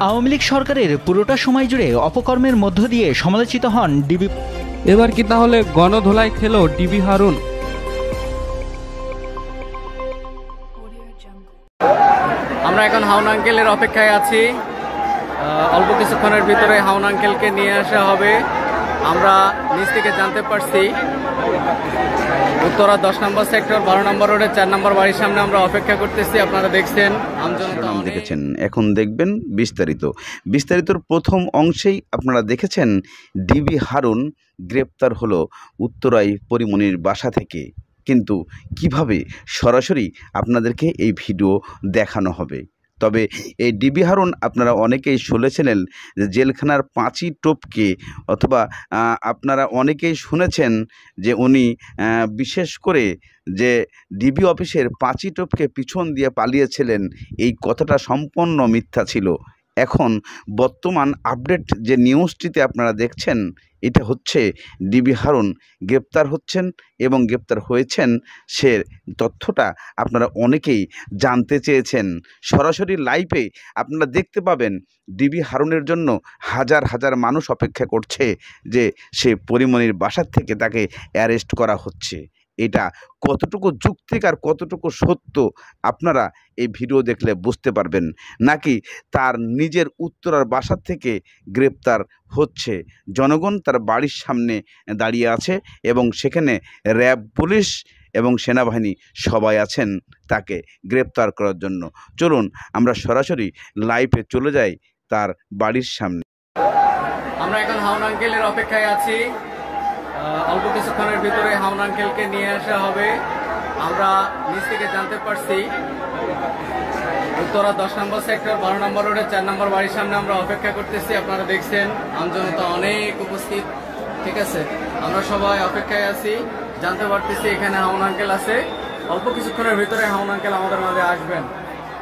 আওয়ামী লীগ সরকারের পুরোটা সময় জুড়ে অপকর্মের মধ্য দিয়ে সমালোচিত হন ডিবি। এবার কি তাহলে গণধোলাই খেলো ডিবি হারুন? আমরা এখন হাউন আঙ্কেলের অপেক্ষায় আছি। অল্প কিছুক্ষণের ভিতরে হাউন আঙ্কেলকে নিয়ে আসা হবে। আমরা নিজ থেকে জানতে পারছি উত্তরা 10 নম্বর সেক্টর 12 নম্বর রোডের 4 নম্বর বাড়ির সামনে আমরা অপেক্ষা করতেছি। আপনারা দেখছেন, দেখেছেন, এখন দেখবেন বিস্তারিতর প্রথম অংশেই আপনারা দেখেছেন ডিবি হারুন গ্রেপ্তার হলো উত্তরায় পরিমণির বাসা থেকে। কিন্তু কিভাবে সরাসরি আপনাদেরকে এই ভিডিও দেখানো হবে। তবে এই ডিবি হারুন আপনারা অনেকেই শুনেছিলেন যে জেলখানার 5ই টোপকে, অথবা আপনারা অনেকেই শুনেছেন যে উনি বিশেষ করে যে ডিবি অফিসের 5ই টোপকে পিছন দিয়ে পালিয়েছিলেন। এই কথাটা সম্পূর্ণ মিথ্যা ছিল। এখন বর্তমান আপডেট যে নিউজটিতে আপনারা দেখছেন, এটা হচ্ছে ডিবি হারুন গ্রেপ্তার হচ্ছেন এবং গ্রেপ্তার হয়েছেন। সে তথ্যটা আপনারা অনেকেই জানতে চেয়েছেন। সরাসরি লাইভে আপনারা দেখতে পাবেন ডিবি হারুনের জন্য হাজার হাজার মানুষ অপেক্ষা করছে যে সে পরিমণির বাসার থেকে তাকে অ্যারেস্ট করা হচ্ছে। এটা কতটুকু যৌক্তিক আর কতটুকু সত্য আপনারা এই ভিডিও দেখলে বুঝতে পারবেন। নাকি তার নিজের উত্তরার বাসার থেকে গ্রেপ্তার হচ্ছে। জনগণ তার বাড়ির সামনে দাঁড়িয়ে আছে এবং সেখানে র্যাব, পুলিশ এবং সেনাবাহিনী সবাই আছেন তাকে গ্রেপ্তার করার জন্য। চলুন আমরা সরাসরি লাইভে চলে যাই তার বাড়ির সামনে। আমরা এখন হাউন আঙ্কেলের অপেক্ষায় আছি। অল্প কিছুক্ষণের ভিতরে হাউন আঙ্কেলকে নিয়ে আসা হবে। আমরা নিজ থেকে জানতে পারছি উত্তরা 10 নম্বর সেক্টর 12 নম্বর রোডের 4 নম্বর বাড়ির সামনে আমরা অপেক্ষা করতেছি। আপনারা দেখছেন আমজনতা অনেক উপস্থিত। ঠিক আছে, আমরা সবাই অপেক্ষায় আছি। জানতে পারতেছি এখানে হাউন আঙ্কেল আছে। অল্প কিছুক্ষণের ভিতরে হাউন আঙ্কেল আমাদের মাঝে আসবেন।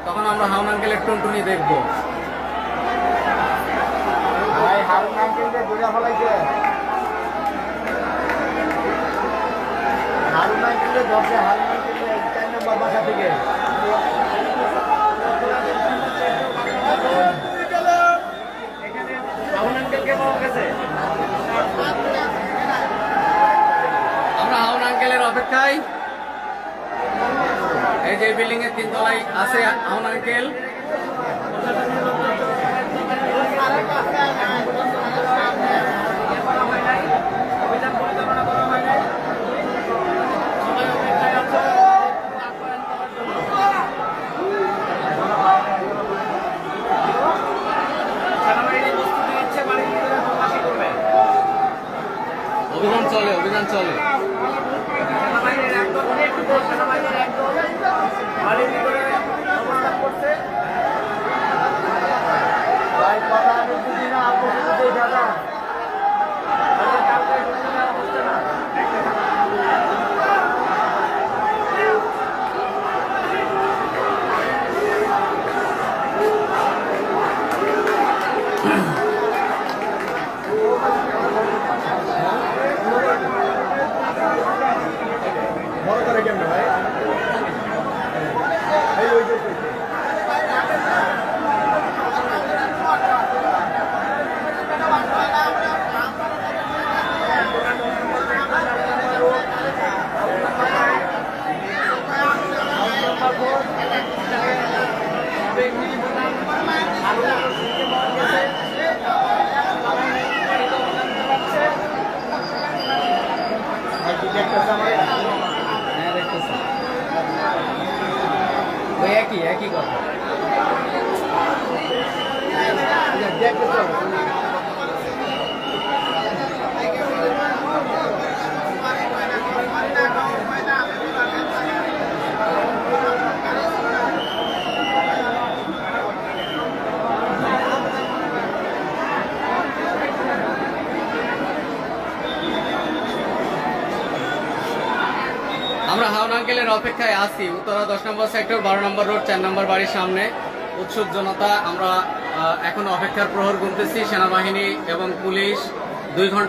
তখন আমরা হাউন আঙ্কেলের টুনটুনি দেখবো। হাউন আঙ্কেলকে দূরে ফলাইছে। হারুন আঙ্কেলের ধরছে, হারুন আঙ্কেলের 4 নম্বর বাসা থেকে। হারুন আঙ্কেলকে পাওয়া গেছে। আমরা হারুন আঙ্কেলের অপেক্ষায়। এই যে বিল্ডিং এর 3 তলায় আছে হারুন আঙ্কেল। অভিযান চলে। একই কথা। আমরা হাউন আঙ্কেলের অপেক্ষায় আছি উত্তরা 10 নম্বর সেক্টর 12 নম্বর রোড 4 নম্বর বাড়ির সামনে। উৎসুক জনতা। আমরা এখন অপেক্ষার প্রহর গুনতেছি। সেনাবাহিনী এবং পুলিশ 2 ঘন্টা